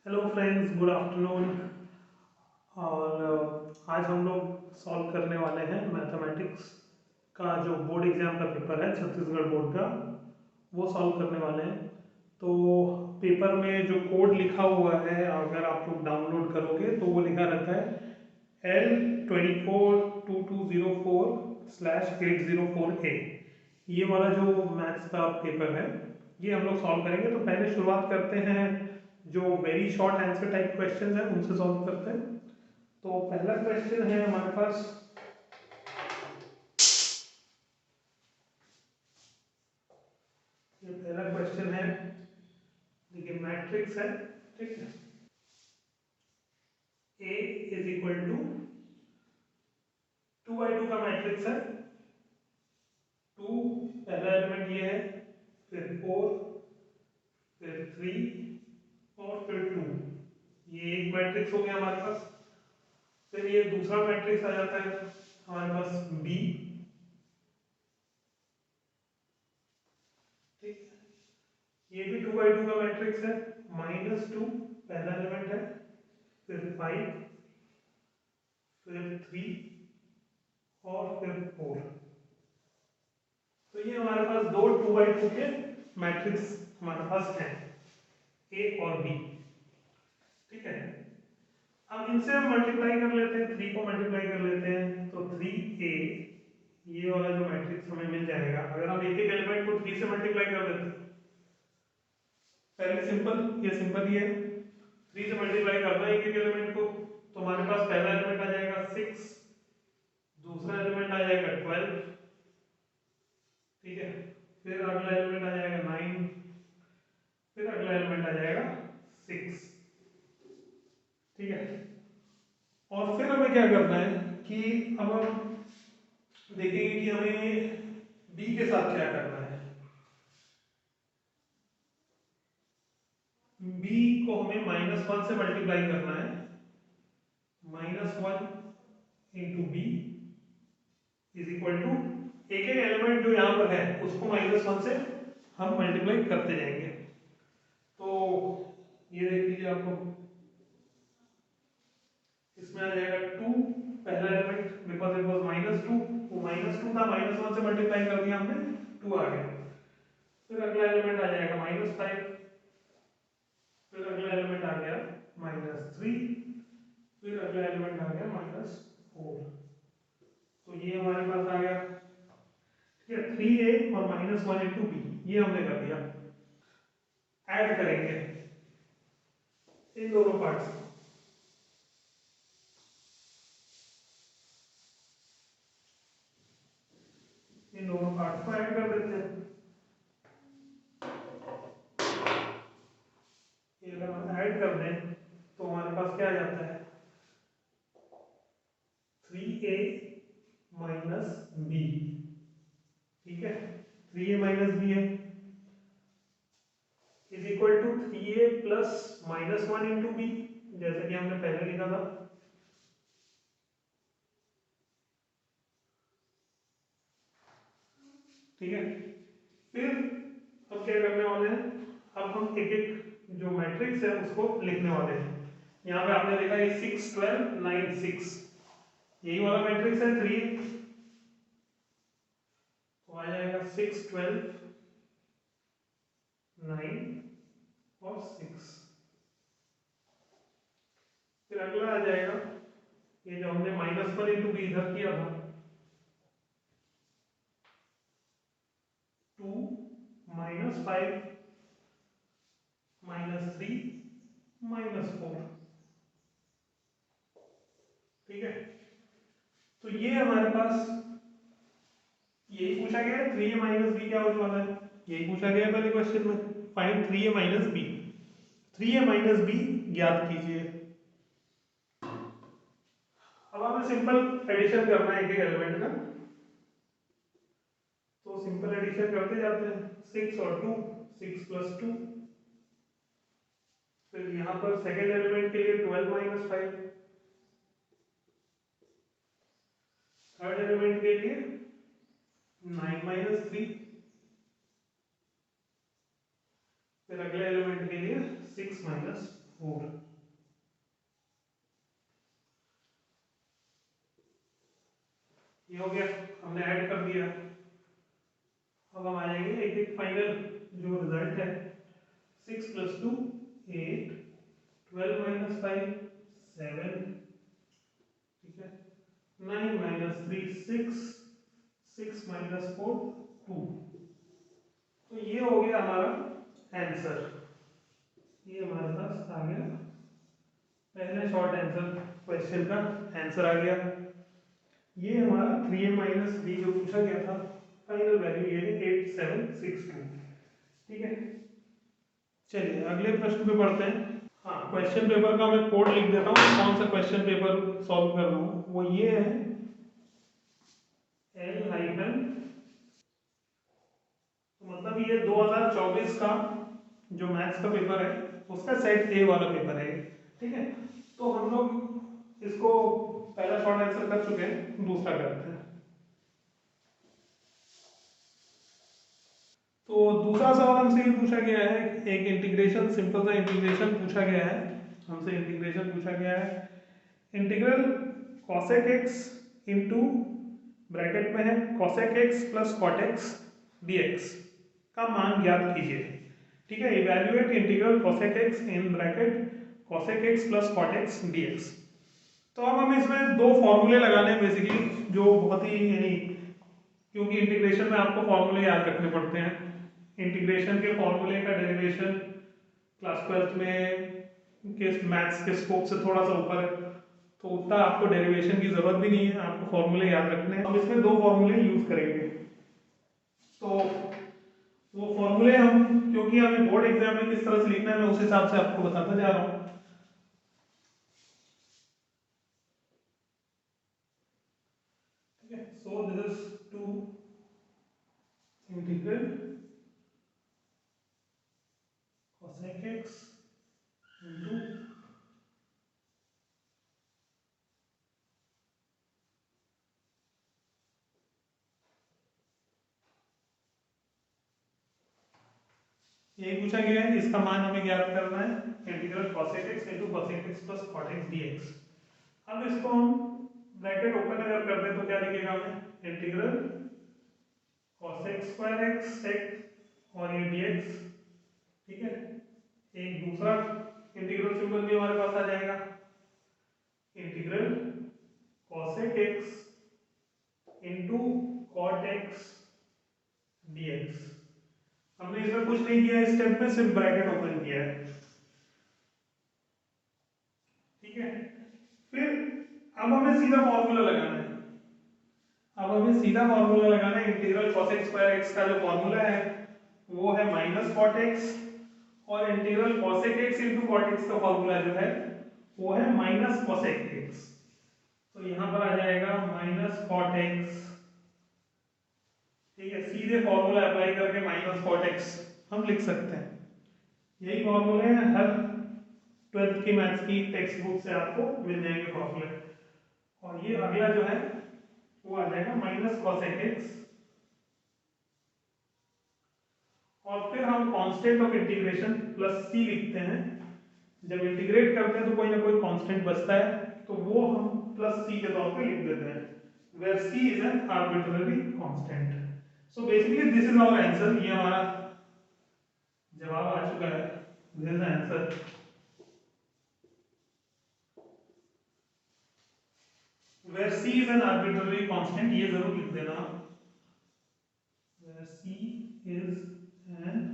Hello friends, good afternoon. और आज हम लोग सॉल्व करने वाले हैं मैथमेटिक्स का जो बोर्ड एग्जाम का पेपर है छत्तीसगढ़ बोर्ड का, वो सॉल्व करने वाले हैं। तो पेपर में जो कोड लिखा हुआ है, अगर आप लोग डाउनलोड करोगे तो वो लिखा रहता है L242204/804A। ये वाला जो मैथ्स का पेपर है, ये हम लोग सॉल्व करेंगे। तो पहले शुरुआत करते हैं, जो very short answer type question है उनसे सॉल्व करते हैं। तो पहला क्वेश्चन है हमारे पास, ये पहला क्वेश्चन है, देखिए मैट्रिक्स है, ठीक है। A is equal to 2 by 2 का मैट्रिक्स है। 2 पहला एलिमेंट ये है, फिर 4, फिर 3 और फिर 2। ये एक मैट्रिक्स हो गया हमारे पास। फिर ये दूसरा मैट्रिक्स आ जाता है हमारे पास B, ठीक है। ये भी 2 by 2 का मैट्रिक्स है। -2 पहला एलिमेंट है, फिर 5, फिर 3 और फिर 4। तो ये हमारे पास दो 2 by 2 के मैट्रिक्स हमारे पास हैं, ए और बी, ठीक है। अब इनसे हम मल्टीप्लाई कर लेते हैं, 3 को मल्टीप्लाई कर लेते हैं तो 3A, ये वाला जो मैट्रिक्स हमें मिल जाएगा। अगर हम एक एक एलिमेंट को 3 से मल्टीप्लाई कर देते हैं, पहले सिंपल, ये सिंपल ही है। 3 से मल्टीप्लाई करना है एक एक एलिमेंट को, तो हमारे पास पहला एलिमेंट आ जाएगा 6, दूसरा एलिमेंट आ जाएगा 12, ठीक है। फिर अगला एलिमेंट आ जाएगा 9, फिर अगला एलिमेंट आ जाएगा 6, ठीक है। और फिर हमें क्या करना है कि अब हम देखेंगे कि हमें बी के साथ क्या करना है। बी को हमें -1 से मल्टीप्लाई करना है। -1 into B is equal to, एक एक एलिमेंट जो यहाँ पर है उसको -1 से हम मल्टीप्लाई करते जाएंगे। तो ये देख लीजिए, आपको इसमें आ जाएगा 2, पहला एलिमेंट, बिकॉज इट वाज -2, वो -2 था, -1 से मल्टीप्लाई कर दिया हमने, 2 आ गया। फिर अगला एलिमेंट आ जाएगा -5, फिर अगला एलिमेंट आ गया -3, फिर अगला एलिमेंट आ गया -4। तो ये हमारे पास आ गया, ठीक है। 3A और -1 इंटू बी, ये हमने कर दिया। ऐड करेंगे इन दोनों पार्ट्स को। इन दोनों पार्ट्स को ऐड कर देते हैं। ये अगर हम ऐड कर दें तो हमारे पास क्या आ जाता है, 3A माइनस बी, ठीक है। 3A माइनस बी है is equal to 3A plus -1 into B, जैसा कि हमने पहले लिखा था। ठीक है। फिर अब क्या करने वाले हैं, अब हम एक एक जो मैट्रिक्स है उसको लिखने वाले हैं। यहाँ पे आपने देखा ये 6 12 9 6, यही वाला मैट्रिक्स है 3, तो आ जाएगा 6 12 9 और 6। फिर अगला आ जाएगा, ये जो हमने -1 इंटू बी इधर किया था, 2 -5 -3 -4, ठीक है। तो ये हमारे पास यही पूछा गया है, 3A माइनस बी क्या होने वाला है, यही पूछा गया है पहले क्वेश्चन में। Find 3A minus B, 3A minus B ज्ञात कीजिए। अब हमें सिंपल एडिशन करना है एक एक एलिमेंट का, तो सिंपल एडिशन करते जाते हैं। 6 और 2, 6 प्लस 2, फिर यहाँ पर सेकेंड एलिमेंट के लिए 12 -5, थर्ड एलिमेंट के लिए 9 -3, फिर अगले एलिमेंट के लिए 6 -4। 4। ये हो गया, हमने ऐड कर दिया। अब हम आ जाएंगे एक एक फाइनल जो रिजल्ट है। 6 + 2 8, 12 - 5 7, ठीक है, 9 - 3 6, 6 - 4 2। तो ये हो गया हमारा आंसर। ये हमारे पास आ गया पहले शॉर्ट आंसर क्वेश्चन का आंसर आ गया। ये हमारा 3a - b जो पूछा गया था फाइनल वैल्यू ये है 8762। ठीक है, चलिए अगले प्रश्न पे पढ़ते हैं। हाँ, क्वेश्चन पेपर का मैं कोड लिख देता हूँ, कौन सा क्वेश्चन पेपर सॉल्व कर रहा हूँ। वो ये है L-, तो मतलब ये 2024 का जो मैथ्स का पेपर है उसका सेट ए वाला पेपर है। ठीक है, तो हम लोग इसको पहला शॉर्ट आंसर कर चुके हैं, दूसरा करते हैं। तो दूसरा सवाल हमसे ये पूछा गया है, एक इंटीग्रेशन, सिंपल सा इंटीग्रेशन पूछा गया है हमसे। इंटीग्रेशन पूछा गया है integral cosec x into bracket में है cosec x plus cot x dx का मान ज्ञात कीजिए। ठीक है, evaluate integral cosec x in bracket cosec x plus cot x dx। तो अब हमें इसमें दो फॉर्मूले लगाने हैं बेसिकली, जो बहुत ही यानी, क्योंकि इंटीग्रेशन में आपको फॉर्मूले याद रखने पड़ते हैं। इंटीग्रेशन के फॉर्मूले का डेरिवेशन क्लास 12th में के मैथ्स के स्कोप से थोड़ा सा ऊपर है, तो उतना आपको डेरिवेशन की जरूरत भी नहीं है, आपको फॉर्मूले याद रखने हैं। हम इसमें दो फॉर्मूले यूज करेंगे। तो वो फॉर्मूले हम, क्योंकि हमें बोर्ड एग्जाम में किस तरह से लिखना है मैं उस हिसाब से आपको बताता जा रहा हूँ। ठीक है, so this is to integral cosec x into ये पूछा गया है, इसका मान हमें ज्ञात करना है integral cosec x into cosec x plus cot x dx। अब इसको हम ब्रैकेट ओपन अगर कर दें तो क्या दिखेगा हमें, integral cosec square x sec और ये dx। ठीक है, एक दूसरा इंटीग्रल सिंबल भी हमारे पास आ जाएगा, integral cosec x into cot x dx। हमने इसमें कुछ नहीं किया, स्टेप में सिर्फ ब्रैकेट ओपन किया है। ठीक है, फिर अब हमें सीधा फॉर्मूला लगाना है। अब हमें सीधा फॉर्मूला लगाना है, इंटीग्रल cosec स्क्वायर x का जो फॉर्मूला है वो है माइनस कॉट एक्स, और integral cosec x into cot x का फॉर्मूला जो है वो है माइनस cosec x। तो यहाँ पर आ जाएगा माइनस कॉट एक्स। ठीक है, सीधे फॉर्मूला अप्लाई करके माइनस कॉट एक्स हम लिख सकते हैं। यही फॉर्मूले हैं, हर 12th की मैथ्स की टेक्स्ट बुक से आपको मिल जाएंगे फॉर्मूले। और ये अगला जो है वो आ जाएगा माइनस cosec x, और फिर हम constant of integration plus c लिखते हैं। जब इंटीग्रेट करते हैं तो कोई ना कोई कांस्टेंट बचता है, तो वो हम प्लस c के तौर पे लिख देते हैं, where c is an arbitrary constant। So basically this is our answer, ये हमारा जवाब आ चुका है, this is the answer। where c is an arbitrary constant, ये जरूर लिख देना, where c is an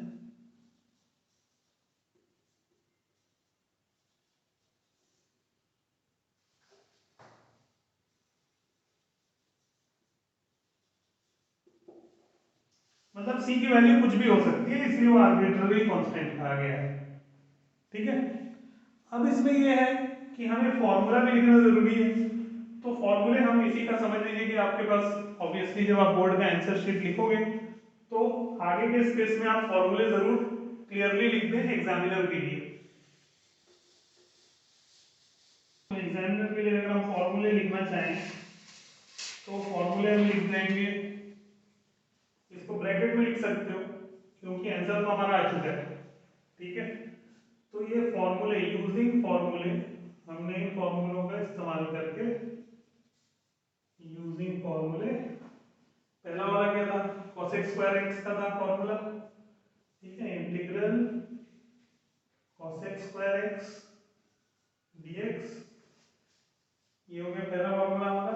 मतलब c की वैल्यू कुछ भी हो सकती है, इसलिए वो आर्बिट्ररी कांस्टेंट कहा गया है। ठीक है, अब इसमें ये है कि हमें फॉर्मूला भी लिखना जरूरी है। तो फॉर्मूले हम इसी का समझ लीजिए कि आपके पास ऑब्वियसली जब आप बोर्ड का आंसर शीट लिखोगे तो आगे के स्पेस में आप फॉर्मूले जरूर क्लियरली लिख दें एग्जामिनर के लिए। तो एग्जामिनर के लिए अगर हम फॉर्मूले लिखना चाहें तो फॉर्मूले हम लिख देंगे, इसको ब्रैकेट में लिख सकते हो क्योंकि आंसर तो हमारा आ चुका है। ठीक है, तो ये फॉर्मूले, यूजिंग फॉर्मूले, हमने इन फॉर्मूलों का इस्तेमाल करके, यूजिंग फॉर्मूले, पहला वाला क्या था, cosec स्क्वायर एक्स का था फॉर्मूला, ठीक है, integral cosec square x dx, ये हो गया पहला फॉर्मूला हमारा,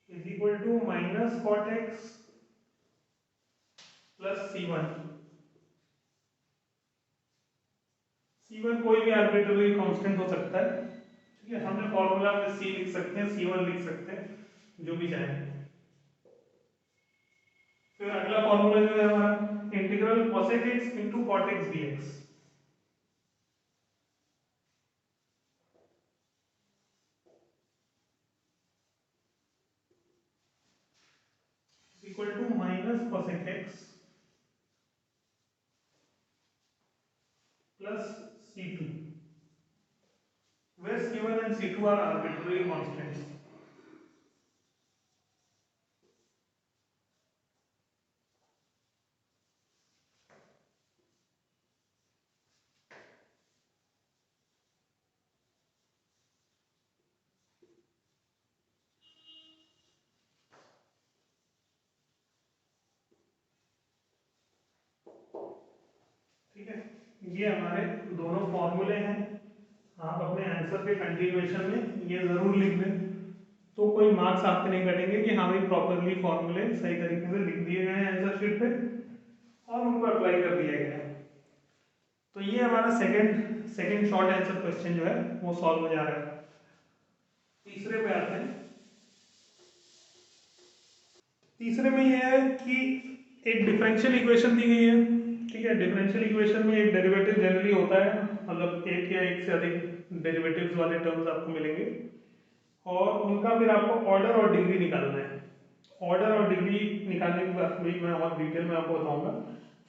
is equal to minus cot x plus C1 कोई भी आर्बिट्ररी कांस्टेंट हो सकता है, ठीक है, हमने फॉर्मूला में C लिख सकते हैं, C1 लिख सकते हैं, जो भी चाहे। फिर अगला फॉर्मूला जो है हमारा integral cosec x into cot x dx, equal to minus cosec x plus C2, where C1 and C2 are arbitrary constants. ठीक है, ये हमारे दोनों फॉर्मूले हैं। आप अपने आंसर के कंटिन्यूएशन में ये जरूर लिख दें, तो कोई मार्क्स आपके नहीं कटेंगे कि हाँ भाई प्रॉपरली फॉर्मूले सही तरीके से लिख दिए गए हैं आंसर शीट पे और उनको अप्लाई कर दिया गया है। तो ये हमारा सेकंड शॉर्ट आंसर क्वेश्चन जो है वो सॉल्व हो जा रहा है। तीसरे पे आते हैं। तीसरे में ये है कि एक डिफरेंशियल इक्वेशन दी गई है, ठीक है, डिफरेंशियल इक्वेशन में एक डेरिवेटिव जनरली होता है, मतलब एक या एक से अधिक डेरिवेटिव्स वाले टर्म्स आपको मिलेंगे और उनका फिर आपको ऑर्डर और डिग्री निकालना है। ऑर्डर और डिग्री निकालने के बाद भी मैं और डिटेल में आपको बताऊंगा।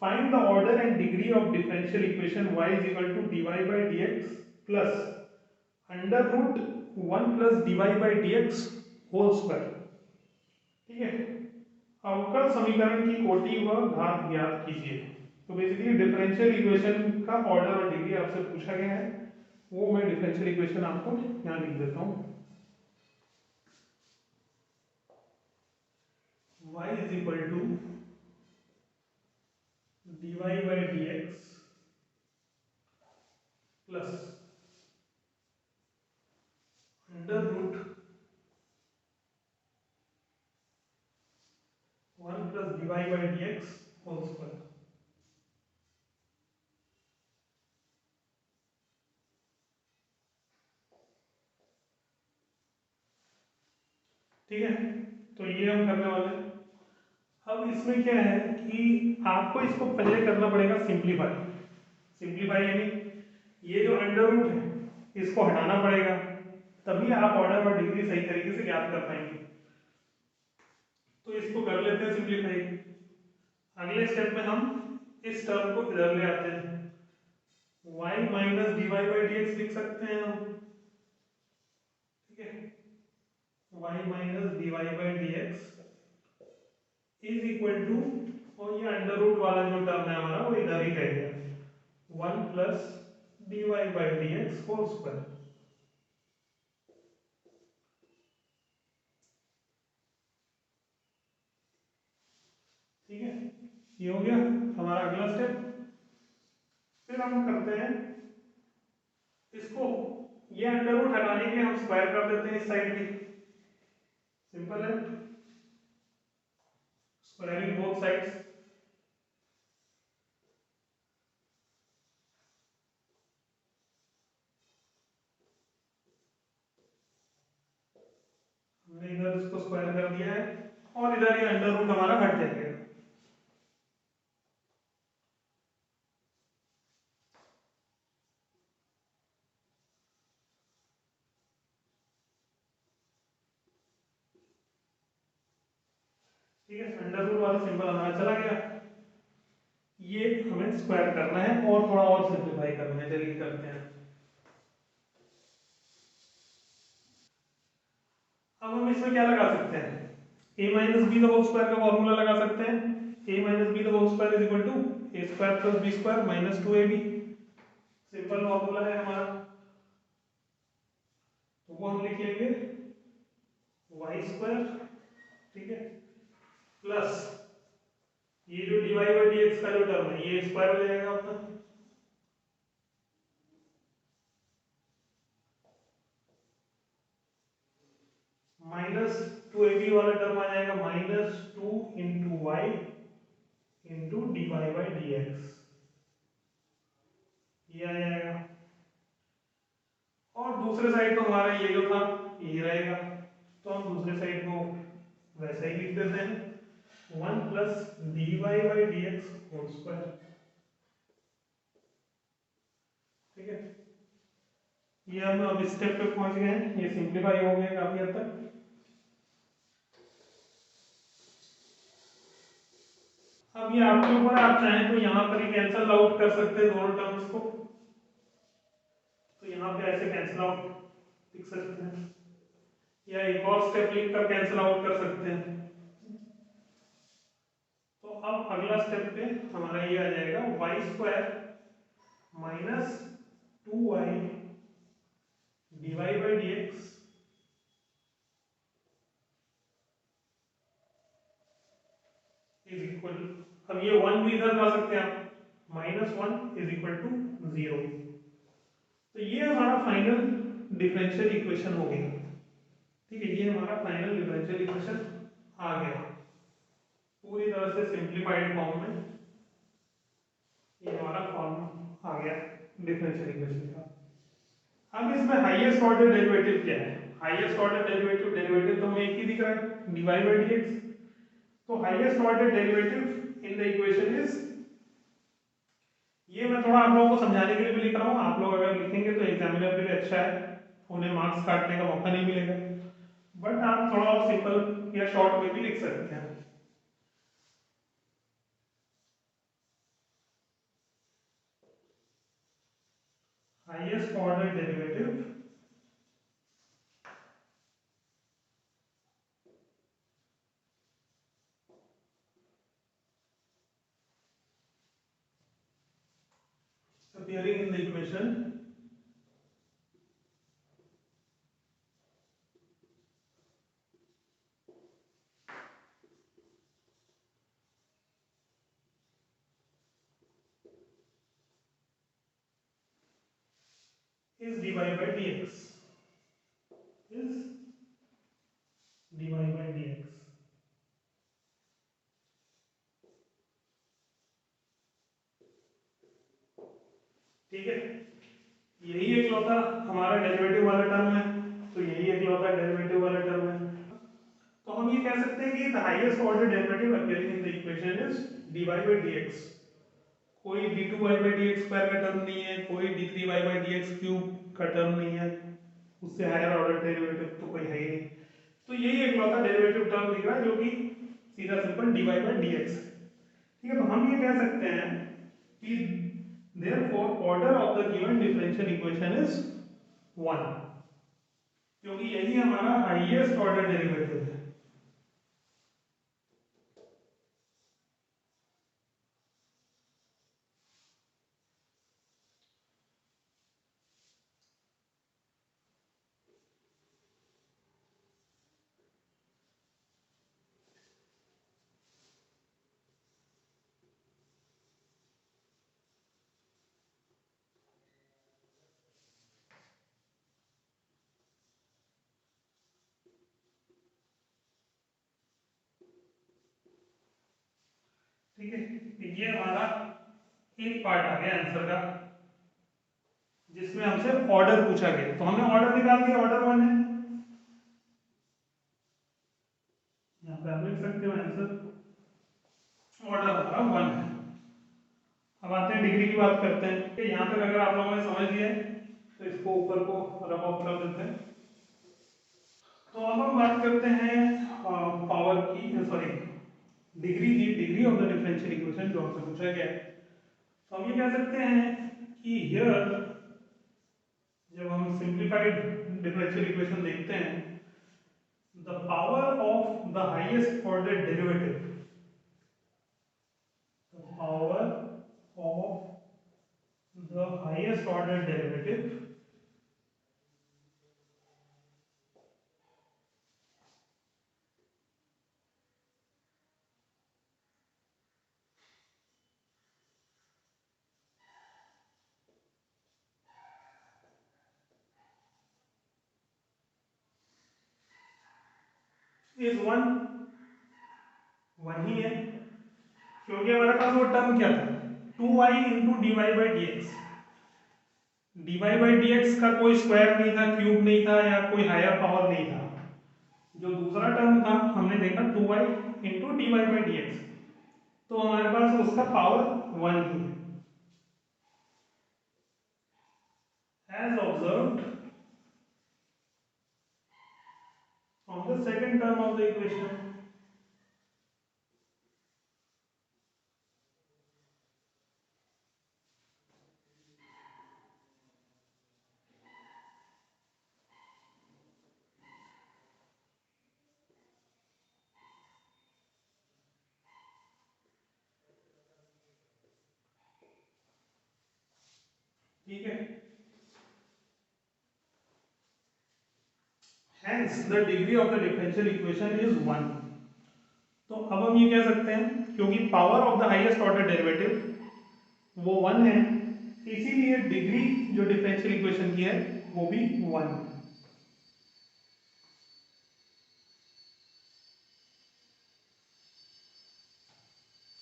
Find the order and degree of differential equation y is equal to dy by dx plus under root 1 plus dy by dx whole square, ठीक है। अवकल समीकरण की कोटि व घात ज्ञात कीजिए। तो बेसिकली डिफरेंशियल इक्वेशन का ऑर्डर और डिग्री आपसे पूछा गया है, वो मैं डिफरेंशियल इक्वेशन आपको यहाँ लिख देता हूँ। y is equal to dy by dx plus under root 1 plus dy by dx whole square, ठीक है। तो ये हम करने वाले हैं। अब इसमें क्या है कि आपको इसको पहले करना पड़ेगा सिंप्लीफाई। सिंप्लीफाई यानी ये जो अंडर रूट है इसको हटाना पड़ेगा, तभी आप ऑर्डर और डिग्री सही तरीके से ज्ञात कर पाएंगे। तो इसको कर लेते हैं सिंप्लीफाई। अगले स्टेप में हम इस टर्म को इधर ले आते हैं, y minus D Y by D X लिख सकते हैं हम, ठीक है। y minus D Y by D X is equal to, और ये अंडर रूट वाला जो टर्म है हमारा वो इधर ही रहेगा, 1 plus D Y by D X whole square, ठीक है। ये हो गया हमारा अगला स्टेप। फिर हम करते हैं इसको, ये अंडर रूट हटाने के लिए हम स्क्वायर कर देते हैं इस साइड भी, सिंपल है, स्क्वायरिंग बोथ साइड्स। हमने इधर इसको स्क्वायर कर दिया है और इधर ये अंडर रूट हमारा हट जाएगा। ठीक है, अंडर रूट वाला सिंबल हमारा चला गया। ये हमें स्क्वायर करना है और थोड़ा और सिंप्लीफाई करना है, चलिए करते हैं। अब हम इसमें क्या लगा सकते हैं, a minus B the whole square का फॉर्मूला लगा सकते हैं। a minus B the whole square is equal to A square plus B square minus 2ab, simple formula है हमारा, तो वो हम लिख लेंगे वाई स्क्वायर, ठीक है, प्लस ये जो dy बाई dx का जो टर्म है ये स्क्वायर हो जाएगा अपना, माइनस 2ab वाला टर्म आ जाएगा -2 into Y into dy by dx, ये आ जाएगा। और दूसरे साइड तो हमारा ये जो था यही रहेगा, तो हम दूसरे साइड को वैसे ही लिख देते हैं 1 plus dy by dx whole square, ठीक है। ये हम अब स्टेप पे पहुंच गए हैं, ये सिंप्लीफाई हो गया काफी हद तक। अब ये आपके ऊपर, आप चाहें तो यहाँ पर ही कैंसल आउट कर सकते हैं दोनों टर्म्स को, तो यहाँ पे ऐसे कैंसल आउट लिख सकते हैं, या एक और स्टेप लिख कर कैंसल आउट कर सकते हैं। तो अब अगला स्टेप पे हमारा ये आ जाएगा Y square minus 2y dy by dx is equal, अब ये 1 भी इधर ला सकते हैं आप, -1 इज इक्वल टू 0। तो ये हमारा फाइनल डिफरेंशियल इक्वेशन हो गया, ठीक है, ये हमारा फाइनल डिफरेंशियल इक्वेशन आ गया पूरी तरह से सिंप्लीफाइड फॉर्म में, ये हमारा फॉर्म आ गया डिफरेंशियल इक्वेशन का। अब इसमें हाईएस्ट ऑर्डर डेरिवेटिव क्या है? हाईएस्ट ऑर्डर डेरिवेटिव, डेरिवेटिव तो हमें एक ही दिख रहा है dy बाई dx, तो highest order derivative in the equation is, ये मैं थोड़ा आप लोगों को समझाने के लिए भी लिख रहा हूँ, आप लोग अगर लिखेंगे तो एग्जामिनर के लिए अच्छा है, उन्हें मार्क्स काटने का मौका नहीं मिलेगा, बट आप थोड़ा और सिंपल या शॉर्ट में भी लिख सकते हैं। Highest order derivative appearing in the equation is dy by dx, is dy by dx, ठीक है। यही एकलौता हमारा डेरिवेटिव वाला टर्म है, तो यही एकलौता डेरिवेटिव वाला टर्म है, तो हम ये कह सकते हैं कि the highest order derivative appearing in the equation is dy by dx, कोई d2y by dx स्क्वायर का टर्म नहीं है, कोई d3y by dx क्यूब का टर्म नहीं है, उससे हायर ऑर्डर डेरिवेटिव तो कोई है ही नहीं, तो यही एकलौता डेरिवेटिव टर्म दिख रहा है जो कि सीधा सिंपल dy by dx, ठीक है। तो हम ये कह सकते हैं कि therefore order of the given differential equation is 1, क्योंकि यही हमारा हाईएस्ट ऑर्डर डेरिवेटिव है। ठीक है, तो ये हमारा एक पार्ट आ गया आंसर का, जिसमें हमसे ऑर्डर पूछा गया, तो हमने ऑर्डर निकाल दिया, ऑर्डर 1 है, यहाँ पे आप लिख सकते हो आंसर, ऑर्डर हमारा 1 है। अब आते हैं डिग्री की बात करते हैं, कि यहाँ तक अगर आप लोगों ने समझ लिया है तो इसको ऊपर को रफ ऑफ कर देते हैं। तो अब हम बात करते हैं पावर की, सॉरी डिग्री की, degree of the differential equation जो हमसे पूछा गया है। तो हम ये कह सकते हैं कि हियर जब हम सिंप्लीफाइड डिफरेंशियल इक्वेशन देखते हैं, the power of the highest order derivative, the power of the higher highest order derivative is one, one ही है, क्योंकि हमारे पास वो टर्म क्या था, 2y into D Y by D X. D Y by D X का कोई स्क्वायर नहीं था, क्यूब नहीं था, या कोई हायर पावर नहीं था। जो दूसरा टर्म था हमने देखा 2y into D Y by D X, तो हमारे पास उसका पावर वन ही है। As observed on the second term of the equation, ठीक है। Hence the degree of the differential equation is 1। तो अब हम ये कह सकते हैं क्योंकि power of the highest order derivative वो 1 है, इसीलिए डिग्री जो डिफरेंशियल इक्वेशन की है वो भी 1।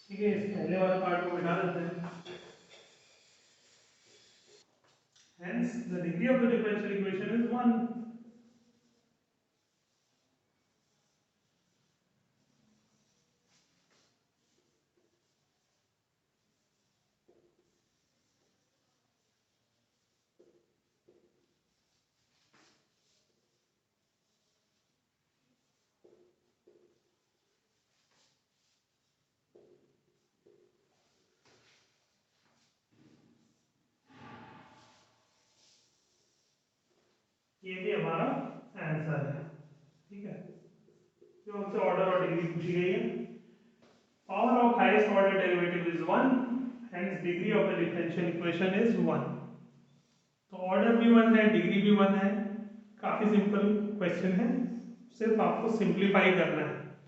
ठीक है, इस पहले वाले पार्ट को मिटा देते हैं। Hence the degree of the differential equation is 1। ये भी हमारा आंसर है। ठीक है, जो हमसे ऑर्डर और डिग्री पूछी गई है। Power of highest order derivative is 1, hence degree of the differential equation is 1। तो ऑर्डर भी 1 है, डिग्री भी 1 है। काफी सिंपल क्वेश्चन है, सिर्फ आपको सिंप्लीफाई करना है।